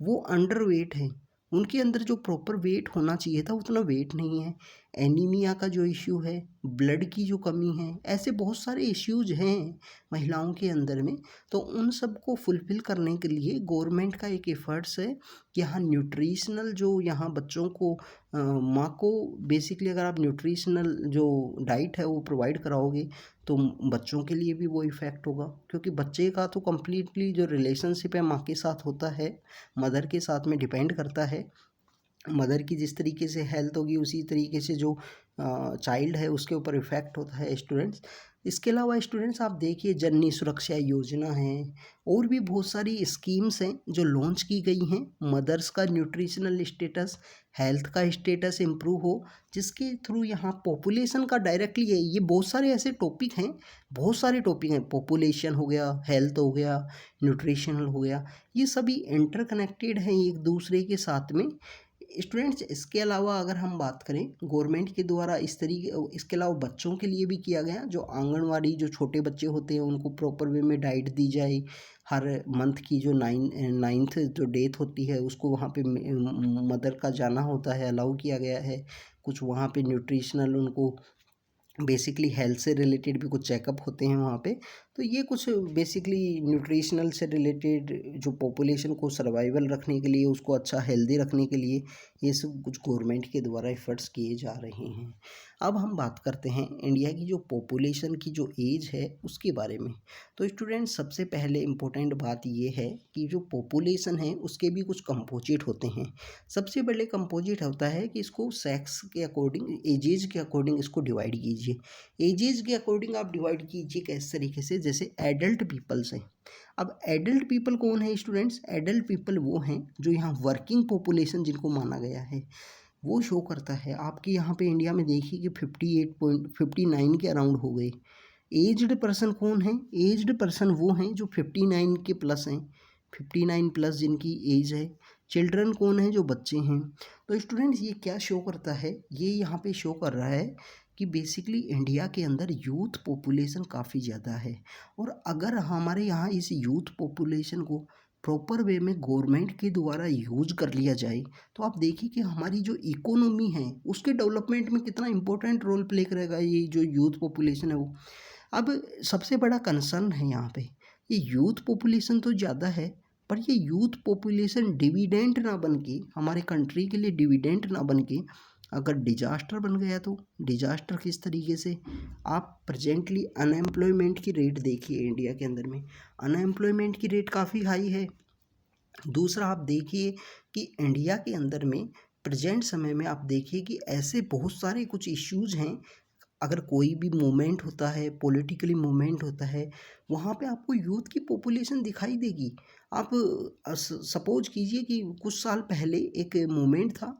S1: वो अंडर वेट हैं। उनके अंदर जो प्रॉपर वेट होना चाहिए था उतना वेट नहीं है। एनीमिया का जो इश्यू है, ब्लड की जो कमी है, ऐसे बहुत सारे इश्यूज हैं महिलाओं के अंदर में। तो उन सब को फुलफ़िल करने के लिए गवर्नमेंट का एक एफ़र्ट्स है कि यहाँ न्यूट्रिशनल जो यहाँ बच्चों को माँ को बेसिकली अगर आप न्यूट्रिशनल जो डाइट है वो प्रोवाइड कराओगे तो बच्चों के लिए भी वो इफ़ेक्ट होगा, क्योंकि बच्चे का तो कम्प्लीटली जो रिलेशनशिप है माँ के साथ होता है, मदर के साथ में डिपेंड करता है। मदर की जिस तरीके से हेल्थ होगी उसी तरीके से जो चाइल्ड है उसके ऊपर इफ़ेक्ट होता है स्टूडेंट्स। इसके अलावा स्टूडेंट्स आप देखिए जननी सुरक्षा योजना है और भी बहुत सारी स्कीम्स हैं जो लॉन्च की गई हैं। मदर्स का न्यूट्रिशनल स्टेटस, हेल्थ का स्टेटस इम्प्रूव हो, जिसके थ्रू यहाँ पॉपुलेशन का डायरेक्टली है। ये बहुत सारे ऐसे टॉपिक हैं, बहुत सारे टॉपिक हैं, पॉपुलेशन हो गया, हेल्थ हो गया, न्यूट्रिशनल हो गया, ये सभी इंटरकनेक्टेड हैं एक दूसरे के साथ में। स्टूडेंट्स इसके अलावा अगर हम बात करें गवर्नमेंट के द्वारा इस तरीके, इसके अलावा बच्चों के लिए भी किया गया, जो आंगनवाड़ी जो छोटे बच्चे होते हैं उनको प्रॉपर वे में डाइट दी जाए। हर मंथ की जो नाइन्थ जो डेट होती है उसको वहाँ पे मदर का जाना होता है, अलाउ किया गया है। कुछ वहाँ पे न्यूट्रिशनल उनको बेसिकली हेल्थ से रिलेटेड भी कुछ चेकअप होते हैं वहाँ पे। तो ये कुछ बेसिकली न्यूट्रिशनल से रिलेटेड जो पॉपुलेशन को सर्वाइवल रखने के लिए, उसको अच्छा हेल्दी रखने के लिए ये सब कुछ गवर्नमेंट के द्वारा एफर्ट्स किए जा रहे हैं। अब हम बात करते हैं इंडिया की जो पॉपुलेशन की जो एज है उसके बारे में। तो स्टूडेंट सबसे पहले इम्पोर्टेंट बात ये है कि जो पॉपुलेशन है उसके भी कुछ कंपोजिट होते हैं। सबसे पहले कंपोजिट होता है कि इसको सेक्स के अकॉर्डिंग, एजेज के अकॉर्डिंग इसको डिवाइड कीजिए। एजेज के अकॉर्डिंग आप डिवाइड कीजिए किस तरीके से, जैसे एडल्ट पीपल्स हैं। अब एडल्ट पीपल कौन है स्टूडेंट्स? एडल्ट पीपल वो हैं जो यहाँ वर्किंग पॉपुलेशन जिनको माना गया है वो शो करता है। आपके यहाँ पे इंडिया में देखिए कि 58.59 के अराउंड हो गए। एज्ड पर्सन कौन है? एज्ड पर्सन वो हैं जो 59 के प्लस हैं, 59 प्लस जिनकी एज है। चिल्ड्रन कौन है? जो बच्चे हैं। तो स्टूडेंट्स ये क्या शो करता है? ये यहाँ पे शो कर रहा है कि बेसिकली इंडिया के अंदर यूथ पॉपुलेशन काफ़ी ज़्यादा है, और अगर हमारे यहाँ इस यूथ पॉपुलेशन को प्रॉपर वे में गवर्नमेंट के द्वारा यूज कर लिया जाए तो आप देखिए कि हमारी जो इकोनॉमी है उसके डेवलपमेंट में कितना इंपॉर्टेंट रोल प्ले करेगा ये जो यूथ पॉपुलेशन है वो। अब सबसे बड़ा कंसर्न है यहाँ पे, ये यूथ पॉपुलेशन तो ज़्यादा है पर ये यूथ पॉपुलेशन डिविडेंट ना बन के, हमारे कंट्री के लिए डिविडेंट ना बन के अगर डिजास्टर बन गया तो डिजास्टर किस तरीके से? आप प्रेजेंटली अनएम्प्लॉयमेंट की रेट देखिए, इंडिया के अंदर में अनएम्प्लॉयमेंट की रेट काफ़ी हाई है। दूसरा आप देखिए कि इंडिया के अंदर में प्रेजेंट समय में आप देखिए कि ऐसे बहुत सारे कुछ इश्यूज हैं। अगर कोई भी मूवमेंट होता है, पॉलिटिकली मूवमेंट होता है, वहाँ पे आपको यूथ की पॉपुलेशन दिखाई देगी। आप सपोज कीजिए कि कुछ साल पहले एक मूवमेंट था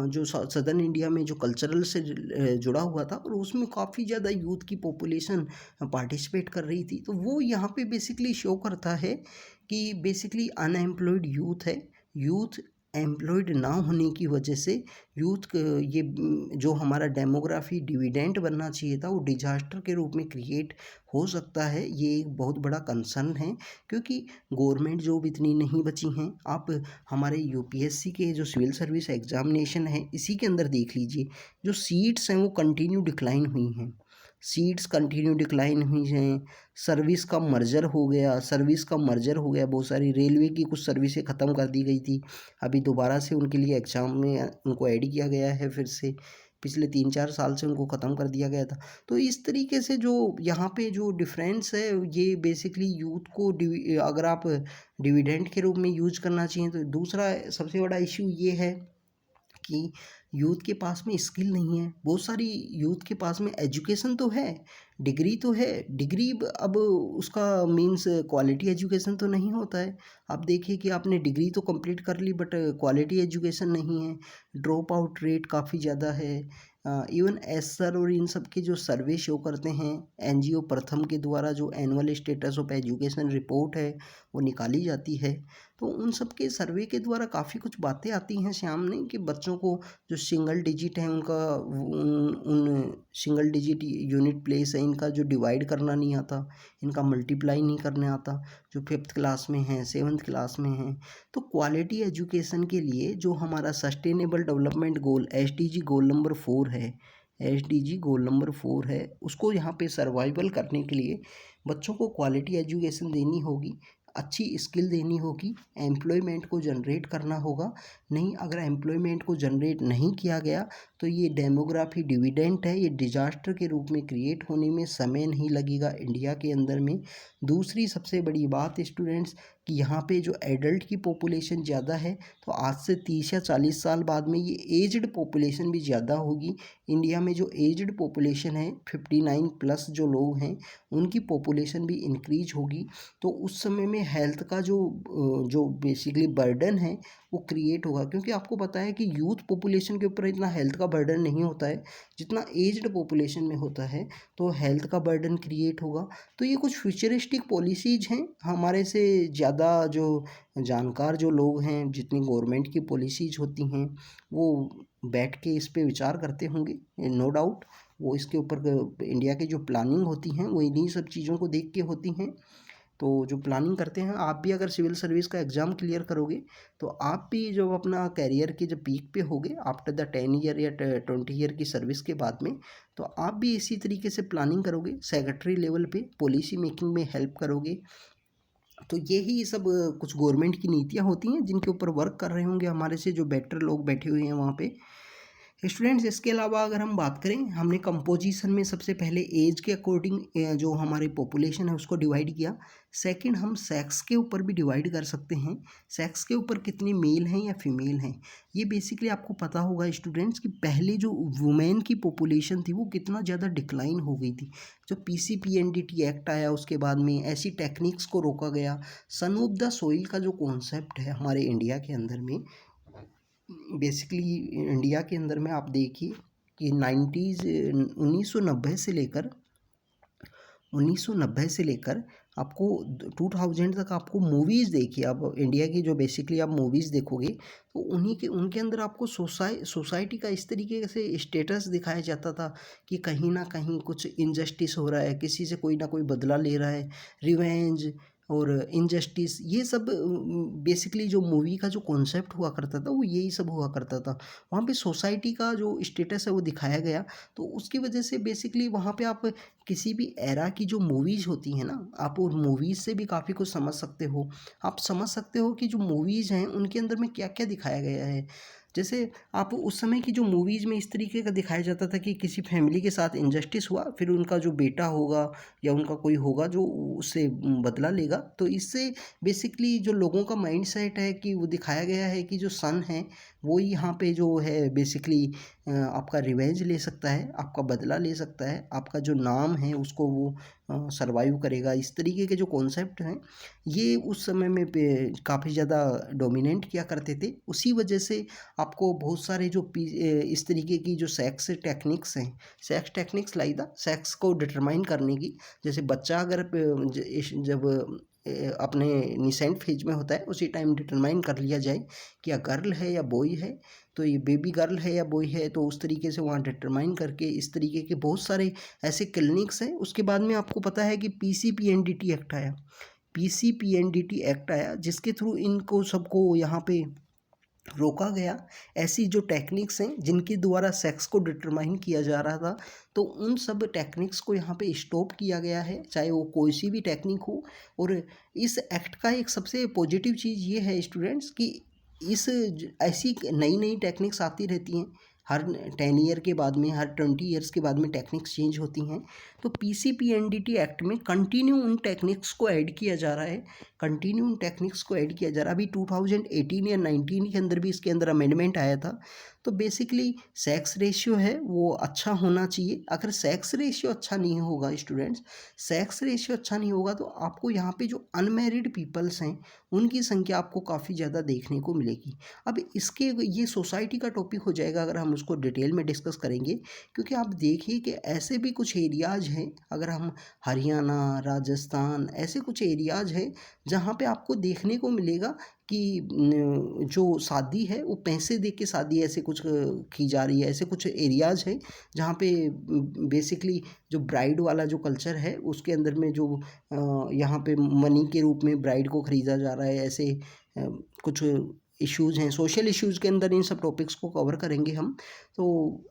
S1: जो सदर्न इंडिया में जो कल्चरल से जुड़ा हुआ था, और उसमें काफ़ी ज़्यादा यूथ की पॉपुलेशन पार्टिसिपेट कर रही थी। तो वो यहाँ पे बेसिकली शो करता है कि बेसिकली अनएम्प्लॉयड यूथ है। यूथ एम्प्लॉयड ना होने की वजह से यूथ ये जो हमारा डेमोग्राफी डिविडेंट बनना चाहिए था वो डिजास्टर के रूप में क्रिएट हो सकता है। ये एक बहुत बड़ा कंसर्न है, क्योंकि गवर्नमेंट जॉब इतनी नहीं बची हैं। आप हमारे यूपीएससी के जो सिविल सर्विस एग्जामिनेशन है इसी के अंदर देख लीजिए, जो सीट्स हैं वो कंटिन्यू डिक्लाइन हुई हैं, सीट्स कंटिन्यू डिक्लाइन हुई हैं। सर्विस का मर्जर हो गया, बहुत सारी रेलवे की कुछ सर्विसें ख़त्म कर दी गई थी, अभी दोबारा से उनके लिए एग्ज़ाम में उनको ऐड किया गया है, फिर से पिछले 3-4 साल से उनको ख़त्म कर दिया गया था। तो इस तरीके से जो यहाँ पे जो डिफरेंस है ये बेसिकली यूथ को अगर आप डिविडेंड के रूप में यूज करना चाहिए तो दूसरा सबसे बड़ा इशू ये है कि यूथ के पास में स्किल नहीं है। बहुत सारी यूथ के पास में एजुकेशन तो है, डिग्री तो है, डिग्री अब उसका मीन्स क्वालिटी एजुकेशन तो नहीं होता है। आप देखिए कि आपने डिग्री तो कंप्लीट कर ली बट क्वालिटी एजुकेशन नहीं है, ड्रॉप आउट रेट काफ़ी ज़्यादा है। इवन एसआर और इन सब के जो सर्वे शो करते हैं, एनजीओ प्रथम के द्वारा जो annual status of education report है वो निकाली जाती है, तो उन सब के सर्वे के द्वारा काफ़ी कुछ बातें आती हैं सामने कि बच्चों को जो सिंगल डिजिट है उनका उन सिंगल डिजिट यूनिट प्लेस है इनका जो डिवाइड करना नहीं आता, इनका मल्टीप्लाई नहीं करने आता, जो 5th क्लास में हैं 7th क्लास में हैं। तो क्वालिटी एजुकेशन के लिए जो हमारा sustainable development goal SDG goal number 4 है, SDG गोल नंबर 4 है, उसको यहाँ पे सर्वाइवल करने के लिए बच्चों को क्वालिटी एजुकेशन देनी होगी, अच्छी स्किल देनी होगी, एम्प्लॉयमेंट को जनरेट करना होगा। नहीं, अगर एम्प्लॉयमेंट को जनरेट नहीं किया गया तो ये डेमोग्राफी डिविडेंट है, ये डिजास्टर के रूप में क्रिएट होने में समय नहीं लगेगा इंडिया के अंदर में। दूसरी सबसे बड़ी बात स्टूडेंट्स कि यहाँ पे जो एडल्ट की पॉपुलेशन ज़्यादा है, तो आज से 30 या 40 साल बाद में ये एज्ड पॉपुलेशन भी ज़्यादा होगी। इंडिया में जो एज्ड पॉपुलेशन है 59 प्लस जो लोग हैं उनकी पॉपुलेशन भी इंक्रीज होगी। तो उस समय में हेल्थ का जो बेसिकली बर्डन है वो क्रिएट होगा, क्योंकि आपको पता है कि यूथ पॉपुलेशन के ऊपर इतना हेल्थ का बर्डन नहीं होता है जितना एज्ड पॉपुलेशन में होता है, तो हेल्थ का बर्डन क्रिएट होगा। तो ये कुछ फ्यूचरिस्टिक पॉलिसीज हैं, हमारे से ज़्यादा जो जानकार जो लोग हैं, जितनी गवर्नमेंट की पॉलिसीज होती हैं वो बैठ के इस पे विचार करते होंगे, नो डाउट। वो इसके ऊपर इंडिया की जो प्लानिंग होती हैं वो इन्हीं सब चीज़ों को देख के होती हैं। तो जो प्लानिंग करते हैं, आप भी अगर सिविल सर्विस का एग्ज़ाम क्लियर करोगे तो आप भी जब अपना कैरियर के जब पीक पे होगे आफ्टर द 10 ईयर या 20 ईयर की सर्विस के बाद में, तो आप भी इसी तरीके से प्लानिंग करोगे, सेक्रेटरी लेवल पे पॉलिसी मेकिंग में हेल्प करोगे। तो यही सब कुछ गवर्नमेंट की नीतियाँ होती हैं जिनके ऊपर वर्क कर रहे होंगे हमारे से जो बेटर लोग बैठे हुए हैं वहाँ पे। स्टूडेंट्स, इसके अलावा अगर हम बात करें, हमने कंपोजिशन में सबसे पहले एज के अकॉर्डिंग जो हमारी पॉपुलेशन है उसको डिवाइड किया। सेकंड, हम सेक्स के ऊपर भी डिवाइड कर सकते हैं, सेक्स के ऊपर कितने मेल हैं या फीमेल हैं। ये बेसिकली आपको पता होगा स्टूडेंट्स कि पहले जो वुमेन की पॉपुलेशन थी वो कितना ज़्यादा डिक्लाइन हो गई थी। जो PCPNDT एक्ट आया उसके बाद में ऐसी टेक्निक्स को रोका गया। सन ऑफ द सोइल का जो कॉन्सेप्ट है हमारे इंडिया के अंदर में, बेसिकली इंडिया के अंदर में आप देखिए कि 1990 से लेकर आपको 2000 तक आपको मूवीज़ देखिए, आप इंडिया की जो बेसिकली आप मूवीज़ देखोगे तो उनके अंदर आपको सोसाइटी का इस तरीके से स्टेटस दिखाया जाता था कि कहीं ना कहीं कुछ इनजस्टिस हो रहा है, किसी से कोई ना कोई बदला ले रहा है, रिवेंज और इनजस्टिस, ये सब बेसिकली जो मूवी का जो कॉन्सेप्ट हुआ करता था वो यही सब हुआ करता था। वहाँ पे सोसाइटी का जो स्टेटस है वो दिखाया गया, तो उसकी वजह से बेसिकली वहाँ पे आप किसी भी एरा की जो मूवीज़ होती हैं ना, आप उन मूवीज़ से भी काफ़ी कुछ समझ सकते हो। आप समझ सकते हो कि जो मूवीज़ हैं उनके अंदर में क्या क्या दिखाया गया है। जैसे आप उस समय की जो मूवीज़ में इस तरीके का दिखाया जाता था कि किसी फैमिली के साथ इनजस्टिस हुआ, फिर उनका जो बेटा होगा या उनका कोई होगा जो उससे बदला लेगा। तो इससे बेसिकली जो लोगों का माइंड सेट है कि वो दिखाया गया है कि जो सन है वो यहाँ पे जो है बेसिकली आपका रिवेंज ले सकता है, आपका बदला ले सकता है, आपका जो नाम है उसको वो सर्वाइव करेगा। इस तरीके के जो कॉन्सेप्ट हैं ये उस समय में काफ़ी ज़्यादा डोमिनेट किया करते थे। उसी वजह से आपको बहुत सारे जो इस तरीके की जो सेक्स टेक्निक्स हैं, sex techniques like the sex को डिटरमाइन करने की, जैसे बच्चा अगर जब अपने निसेंट फेज में होता है उसी टाइम डिटरमाइन कर लिया जाए कि या गर्ल है या बॉय है, तो ये बेबी गर्ल है या बॉय है, तो उस तरीके से वहाँ डिटरमाइन करके इस तरीके के बहुत सारे ऐसे क्लिनिक्स हैं। उसके बाद में आपको पता है कि PCPNDT एक्ट आया, PCPNDT एक्ट आया जिसके थ्रू इनको सबको यहाँ पे रोका गया। ऐसी जो टेक्निक्स हैं जिनके द्वारा सेक्स को डिटरमाइन किया जा रहा था, तो उन सब टेक्निक्स को यहाँ पे स्टॉप किया गया है, चाहे वो कोई सी भी टेक्निक हो। और इस एक्ट का एक सबसे पॉजिटिव चीज़ ये है स्टूडेंट्स कि ऐसी नई नई टेक्निक्स आती रहती हैं, हर 10 ईयर के बाद में, हर 20 ईयर्स के बाद में टेक्निक्स चेंज होती हैं। तो PCPNDT एक्ट में कंटिन्यू उन टेक्निक्स को ऐड किया जा रहा है, कंटिन्यू उन टेक्निक्स को ऐड किया जा रहा है। अभी 2018 या 19 के अंदर भी इसके अंदर अमेंडमेंट आया था। तो बेसिकली सेक्स रेशियो है वो अच्छा होना चाहिए। अगर सेक्स रेशियो अच्छा नहीं होगा स्टूडेंट्स, सेक्स रेशियो अच्छा नहीं होगा तो आपको यहाँ पे जो अनमैरिड पीपल्स हैं उनकी संख्या आपको काफ़ी ज़्यादा देखने को मिलेगी। अब इसके ये सोसाइटी का टॉपिक हो जाएगा अगर हम उसको डिटेल में डिस्कस करेंगे, क्योंकि आप देखिए कि ऐसे भी कुछ एरियाज़ हैं, अगर हम हरियाणा, राजस्थान, ऐसे कुछ एरियाज़ हैं जहाँ पे आपको देखने को मिलेगा कि जो शादी है वो पैसे दे के शादी ऐसे कुछ की जा रही है। ऐसे कुछ एरियाज़ हैं जहाँ पे बेसिकली जो ब्राइड वाला जो कल्चर है उसके अंदर में जो यहाँ पे मनी के रूप में ब्राइड को ख़रीदा जा रहा है। ऐसे कुछ इश्यूज़ हैं, सोशल इश्यूज़ के अंदर इन सब टॉपिक्स को कवर करेंगे हम। तो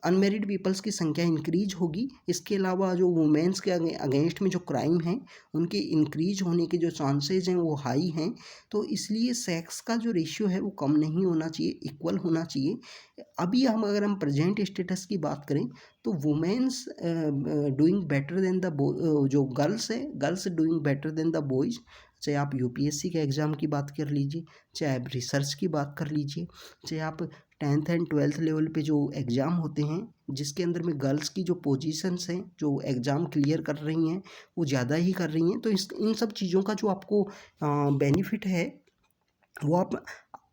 S1: अनमेरिड पीपल्स की संख्या इंक्रीज होगी। इसके अलावा जो वुमेन्स के अगेंस्ट में जो क्राइम हैं उनके इंक्रीज होने के जो चांसेज हैं वो हाई हैं। तो इसलिए सेक्स का जो रेशियो है वो कम नहीं होना चाहिए, इक्वल होना चाहिए। अभी अगर हम प्रेजेंट स्टेटस की बात करें तो womens doing better than the जो गर्ल्स है, girls doing better than the boys. चाहे आप यूपीएससी के एग्ज़ाम की बात कर लीजिए, चाहे आप रिसर्च की बात कर लीजिए, चाहे आप 10th एंड 12th लेवल पे जो एग्ज़ाम होते हैं जिसके अंदर में गर्ल्स की जो पोजीशंस हैं जो एग्ज़ाम क्लियर कर रही हैं वो ज़्यादा ही कर रही हैं। तो इन सब चीज़ों का जो आपको बेनिफिट है वो आप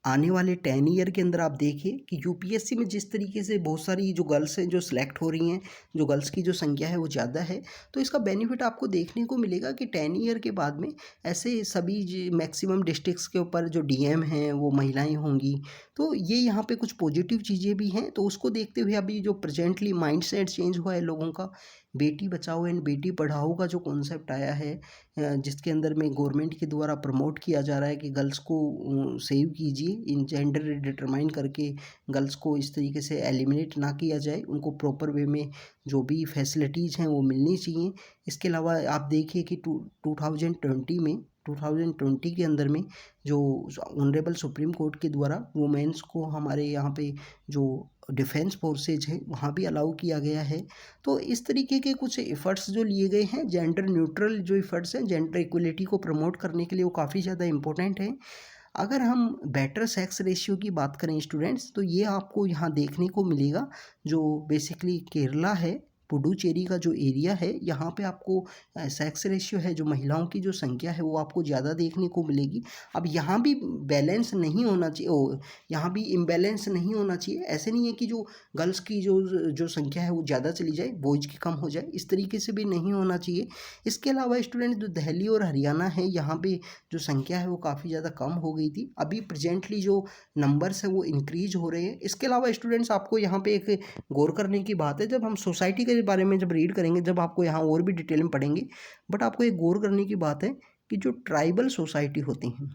S1: आने वाले 10 ईयर के अंदर आप देखिए कि यूपीएससी में जिस तरीके से बहुत सारी जो गर्ल्स हैं जो सिलेक्ट हो रही हैं, जो गर्ल्स की जो संख्या है वो ज़्यादा है। तो इसका बेनिफिट आपको देखने को मिलेगा कि 10 ईयर के बाद में ऐसे सभी मैक्सिमम डिस्ट्रिक्ट्स के ऊपर जो डीएम हैं वो महिलाएं होंगी। तो ये यहाँ पे कुछ पॉजिटिव चीज़ें भी हैं। तो उसको देखते हुए अभी जो प्रेजेंटली माइंडसेट चेंज हुआ है लोगों का, बेटी बचाओ एंड बेटी पढ़ाओ का जो कॉन्सेप्ट आया है, जिसके अंदर में गवर्नमेंट के द्वारा प्रमोट किया जा रहा है कि गर्ल्स को सेव कीजिए, इन जेंडर डिटरमाइन करके गर्ल्स को इस तरीके से एलिमिनेट ना किया जाए, उनको प्रॉपर वे में जो भी फैसिलिटीज़ हैं वो मिलनी चाहिए। इसके अलावा आप देखिए कि 2020 के अंदर में जो ऑनरेबल सुप्रीम कोर्ट के द्वारा वुमेन्स को हमारे यहाँ पे जो डिफेंस फोर्सेज है वहाँ भी अलाउ किया गया है। तो इस तरीके के कुछ एफ़र्ट्स जो लिए गए हैं, जेंडर न्यूट्रल जो एफ़र्ट्स हैं जेंडर इक्वलिटी को प्रमोट करने के लिए, वो काफ़ी ज़्यादा इम्पोर्टेंट है। अगर हम बेटर सेक्स रेशियो की बात करें स्टूडेंट्स, तो ये आपको यहाँ देखने को मिलेगा। जो बेसिकली केरला है, पुडुचेरी का जो एरिया है, यहाँ पे आपको सेक्स रेशियो है, जो महिलाओं की जो संख्या है वो आपको ज़्यादा देखने को मिलेगी। अब यहाँ भी बैलेंस नहीं होना चाहिए, यहाँ भी इम्बैलेंस नहीं होना चाहिए। ऐसे नहीं है कि जो गर्ल्स की जो संख्या है वो ज़्यादा चली जाए, बॉयज़ की कम हो जाए, इस तरीके से भी नहीं होना चाहिए। इसके अलावा स्टूडेंट जो दिल्ली और हरियाणा है, यहाँ पे जो संख्या है वो काफ़ी ज़्यादा कम हो गई थी। अभी प्रेजेंटली जो नंबर्स हैं वो इंक्रीज हो रहे हैं। इसके अलावा स्टूडेंट्स आपको यहाँ पे एक गौर करने की बात है, जब हम सोसाइटी के बारे में जब रीड करेंगे, जब आपको यहाँ और भी डिटेल में पढ़ेंगे, बट आपको एक गौर करने की बात है कि जो ट्राइबल सोसाइटी होती हैं,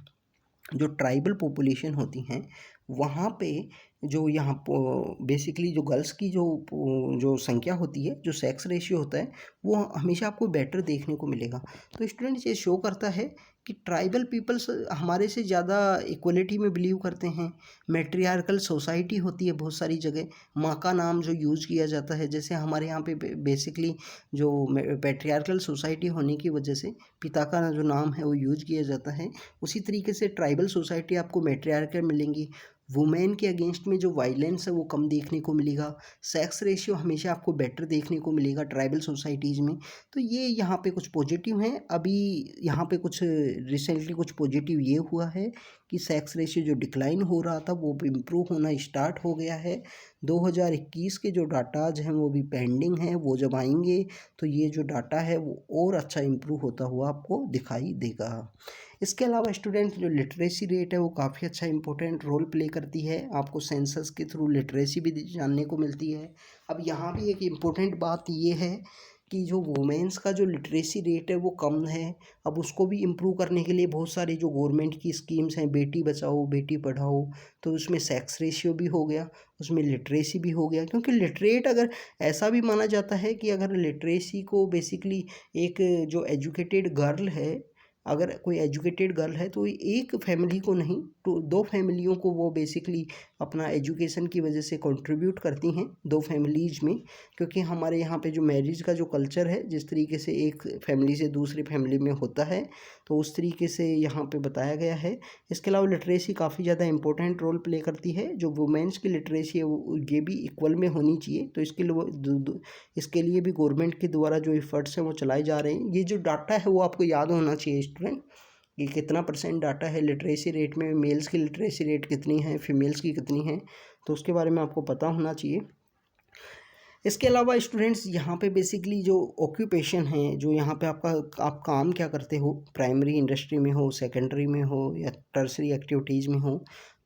S1: जो ट्राइबल पॉपुलेशन होती हैं, वहाँ पे जो यहाँ बेसिकली जो गर्ल्स की जो संख्या होती है, जो सेक्स रेशियो होता है, वो हमेशा आपको बेटर देखने को मिलेगा। तो स्टूडेंट्स ये शो करता है कि ट्राइबल पीपल्स हमारे से ज़्यादा इक्वलिटी में बिलीव करते हैं। मैट्रियार्कल सोसाइटी होती है बहुत सारी जगह, माँ का नाम जो यूज़ किया जाता है, जैसे हमारे यहाँ पे बेसिकली जो पैट्रियार्कल सोसाइटी होने की वजह से पिता का जो नाम है वो यूज़ किया जाता है। उसी तरीके से ट्राइबल सोसाइटी आपको मैट्रियार्कल मिलेंगी। वुमेन के अगेंस्ट में जो वायलेंस है वो कम देखने को मिलेगा। सेक्स रेशियो हमेशा आपको बेटर देखने को मिलेगा ट्राइबल सोसाइटीज़ में। तो ये यहाँ पे कुछ पॉजिटिव हैं। अभी यहाँ पे कुछ रिसेंटली कुछ पॉजिटिव ये हुआ है कि सेक्स रेशियो जो डिक्लाइन हो रहा था वो भी इम्प्रूव होना स्टार्ट हो गया है। 2021 के जो डाटाज हैं वो भी पेंडिंग हैं, वो जब आएंगे तो ये जो डाटा है वो और अच्छा इम्प्रूव होता हुआ आपको दिखाई देगा। इसके अलावा स्टूडेंट जो लिटरेसी रेट है वो काफ़ी अच्छा इंपॉर्टेंट रोल प्ले करती है। आपको सेंसस के थ्रू लिटरेसी भी जानने को मिलती है। अब यहाँ भी एक इम्पोर्टेंट बात ये है कि जो वुमेन्स का जो लिटरेसी रेट है वो कम है। अब उसको भी इम्प्रूव करने के लिए बहुत सारी जो गवर्नमेंट की स्कीम्स हैं, बेटी बचाओ बेटी पढ़ाओ, तो उसमें सेक्स रेशियो भी हो गया, उसमें लिटरेसी भी हो गया। क्योंकि लिटरेट अगर ऐसा भी माना जाता है कि अगर लिटरेसी को बेसिकली एक जो एजुकेटेड गर्ल है, अगर कोई एजुकेटेड गर्ल है तो एक फैमिली को नहीं तो दो फैमिलियों को वो बेसिकली अपना एजुकेशन की वजह से कंट्रीब्यूट करती हैं, दो फैमिलीज़ में। क्योंकि हमारे यहाँ पे जो मैरिज का जो कल्चर है, जिस तरीके से एक फैमिली से दूसरी फैमिली में होता है, तो उस तरीके से यहाँ पे बताया गया है। इसके अलावा लिटरेसी काफ़ी ज़्यादा इंपॉर्टेंट रोल प्ले करती है। जो वुमेन्स की लिटरेसी है वो ये भी इक्वल में होनी चाहिए। तो इसके लिए भी गवर्नमेंट के द्वारा जो एफर्ट्स हैं वो चलाए जा रहे हैं। ये जो डाटा है वो आपको याद होना चाहिए स्टूडेंट कि कितना % डाटा है लिटरेसी रेट में, मेल्स की लिटरेसी रेट कितनी है, फीमेल्स की कितनी है, तो उसके बारे में आपको पता होना चाहिए। इसके अलावा स्टूडेंट्स यहाँ पे बेसिकली जो ऑक्यूपेशन है, जो यहाँ पे आप काम क्या करते हो, प्राइमरी इंडस्ट्री में हो, सेकेंडरी में हो या टर्सरी एक्टिविटीज़ में हो।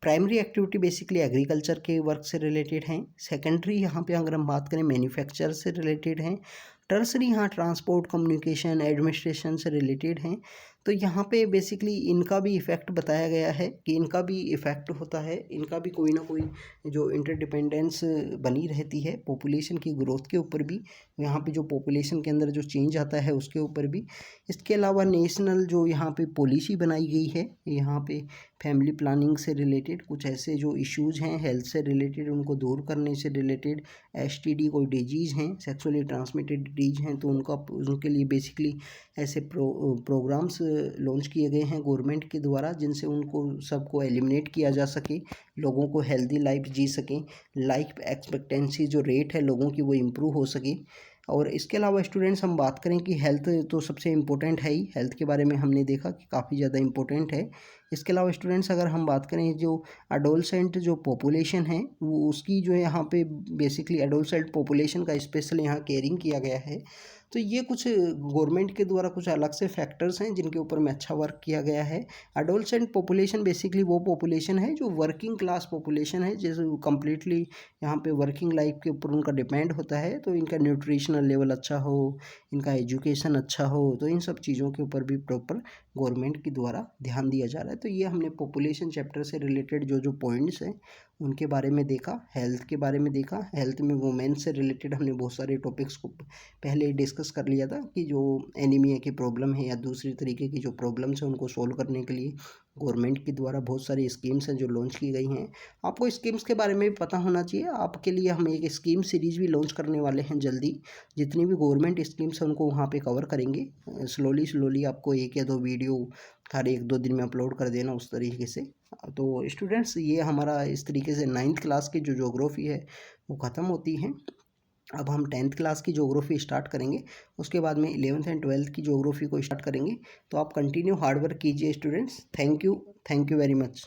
S1: प्राइमरी एक्टिविटी बेसिकली एग्रीकल्चर के वर्क से रिलेटेड हैं। सेकेंडरी यहाँ पे अगर हम बात करें मैन्युफैक्चर से रिलेटेड हैं। टर्सरी यहाँ ट्रांसपोर्ट, कम्युनिकेशन, एडमिनिस्ट्रेशन से रिलेटेड हैं। तो यहाँ पे बेसिकली इनका भी इफ़ेक्ट बताया गया है कि इनका भी इफ़ेक्ट होता है, इनका भी कोई ना कोई जो इंटरडिपेंडेंस बनी रहती है पॉपुलेशन की ग्रोथ के ऊपर भी, यहाँ पे जो पॉपुलेशन के अंदर जो चेंज आता है उसके ऊपर भी। इसके अलावा नेशनल जो यहाँ पे पॉलिसी बनाई गई है, यहाँ पे फैमिली प्लानिंग से रिलेटेड कुछ ऐसे जो इश्यूज़ हैं हेल्थ से रिलेटेड, उनको दूर करने से रिलेटेड, एसटीडी कोई डिजीज़ हैं, सेक्सुअली ट्रांसमिटेड डिजीज़ हैं, तो उनके लिए बेसिकली ऐसे प्रोग्राम्स लॉन्च किए गए हैं गवर्नमेंट के द्वारा, जिनसे उनको सबको एलिमिनेट किया जा सके, लोगों को हेल्दी लाइफ जी सकें, लाइफ एक्सपेक्टेंसी जो रेट है लोगों की वो इम्प्रूव हो सके। और इसके अलावा स्टूडेंट्स हम बात करें कि हेल्थ तो सबसे इम्पोर्टेंट है ही, हेल्थ के बारे में हमने देखा कि काफ़ी ज़्यादा इम्पोर्टेंट है। इसके अलावा स्टूडेंट्स अगर हम बात करें जो अडोलसेंट जो पॉपुलेशन है वो उसकी जो है यहाँ पे बेसिकली अडोलसेंट पॉपुलेशन का स्पेशल यहाँ केयरिंग किया गया है। तो ये कुछ गवर्नमेंट के द्वारा कुछ अलग से फैक्टर्स हैं जिनके ऊपर में अच्छा वर्क किया गया है। अडोलसेंट पॉपुलेशन बेसिकली वो पॉपुलेशन है जो वर्किंग क्लास पॉपुलेशन है, जैसे कम्प्लीटली यहाँ पे वर्किंग लाइफ के ऊपर उनका डिपेंड होता है। तो इनका न्यूट्रिशनल लेवल अच्छा हो, इनका एजुकेशन अच्छा हो, तो इन सब चीज़ों के ऊपर भी प्रॉपर गवर्नमेंट के द्वारा ध्यान दिया जा रहा है। तो ये हमने पॉपुलेशन चैप्टर से रिलेटेड जो जो पॉइंट्स हैं उनके बारे में देखा, हेल्थ के बारे में देखा। हेल्थ में वुमेन से रिलेटेड हमने बहुत सारे टॉपिक्स को पहले ही डिस्कस कर लिया था कि जो एनीमिया की प्रॉब्लम है या दूसरी तरीके की जो प्रॉब्लम्स हैं उनको सोल्व करने के लिए गवर्नमेंट के द्वारा बहुत सारी स्कीम्स हैं जो लॉन्च की गई हैं। आपको स्कीम्स के बारे में भी पता होना चाहिए। आपके लिए हम एक स्कीम सीरीज़ भी लॉन्च करने वाले हैं जल्दी। जितनी भी गवर्नमेंट स्कीम्स हैं उनको वहाँ पे कवर करेंगे। स्लोली आपको 1 या 2 वीडियो हर 1-2 दिन में अपलोड कर देना उस तरीके से। तो स्टूडेंट्स ये हमारा इस तरीके से 9th क्लास की जो ज्योग्राफी है वो ख़त्म होती है। अब हम 10th क्लास की ज्योग्राफी स्टार्ट करेंगे, उसके बाद में 11th एंड 12th की ज्योग्राफी को स्टार्ट करेंगे। तो आप कंटिन्यू हार्ड वर्क कीजिए students. Thank you very much.